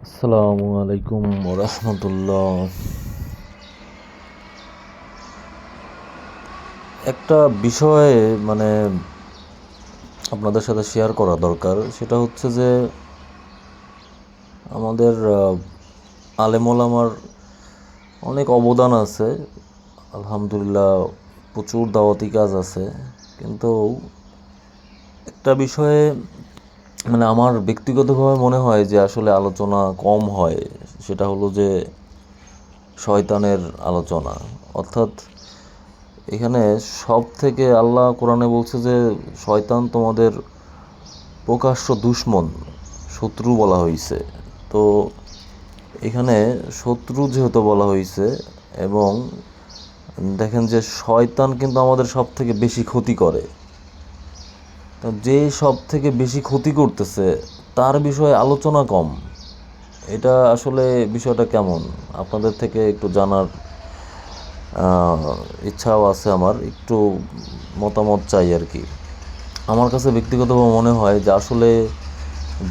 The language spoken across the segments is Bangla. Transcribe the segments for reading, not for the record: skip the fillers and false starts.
আসসালামু আলাইকুম রহমতুল্লাহ। একটা বিষয়ে মানে আপনাদের সাথে শেয়ার করা দরকার, সেটা হচ্ছে যে আমাদের আলেম ওলামার অনেক অবদান আছে, আলহামদুলিল্লাহ প্রচুর দাওয়াতি কাজ আছে, কিন্তু একটা বিষয়ে মানে আমার ব্যক্তিগতভাবে মনে হয় যে আসলে আলোচনা কম হয়। সেটা হলো যে শয়তানের আলোচনা। অর্থাৎ এখানে সব থেকে আল্লাহ কোরআনে বলছে যে শয়তান তোমাদের প্রকাশ্য দুশমন, শত্রু বলা হয়েছে। তো এখানে শত্রু যেহেতু বলা হয়েছে, এবং দেখেন যে শয়তান কিন্তু আমাদের সব থেকে বেশি ক্ষতি করে। তো যে সব থেকে বেশি ক্ষতি করতেছে তার বিষয়ে আলোচনা কম। এটা আসলে বিষয়টা কেমন আপনাদের থেকে একটু জানার ইচ্ছাও আছে, আমার একটু মতামত চাই আর কি। আমার কাছে ব্যক্তিগতভাবে মনে হয় যে আসলে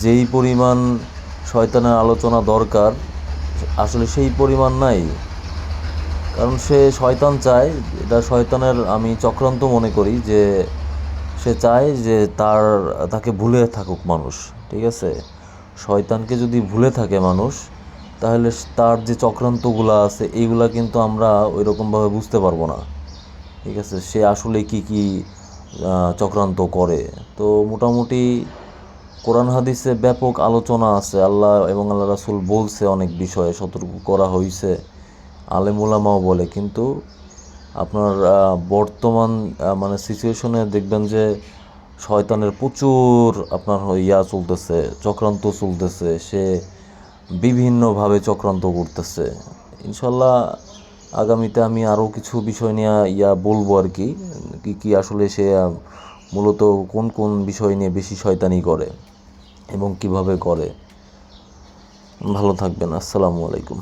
যেই পরিমাণ শয়তানের আলোচনা দরকার আসলে সেই পরিমাণ নাই। কারণ সে শয়তান চায়, এটা শয়তানের আমি চক্রান্ত মনে করি, যে সে চায় যে তাকে ভুলে থাকুক মানুষ। ঠিক আছে, শয়তানকে যদি ভুলে থাকে মানুষ, তাহলে তার যে চক্রান্তগুলো আছে এইগুলা কিন্তু আমরা ওই রকমভাবে বুঝতে পারবো না। ঠিক আছে, সে আসলে কি কি চক্রান্ত করে। তো মোটামুটি কোরআন হাদিসে ব্যাপক আলোচনা আছে, আল্লাহ এবং আল্লাহ রাসূল বলছে, অনেক বিষয়ে সতর্ক করা হয়েছে, আলেম ওলামাও বলে। কিন্তু আপনার বর্তমান মানে সিচুয়েশনে দেখবেন যে শয়তানের প্রচুর আপনার চলতেছে, চক্রান্ত চলতেছে, সে বিভিন্নভাবে চক্রান্ত করতেছে। ইনশাল্লাহ আগামীতে আমি আরও কিছু বিষয় নিয়ে বলবো আর কি, কি কি আসলে সে মূলত কোন কোন বিষয় নিয়ে বেশি শয়তানি করে এবং কিভাবে করে। ভালো থাকবেন, আসসালামু আলাইকুম।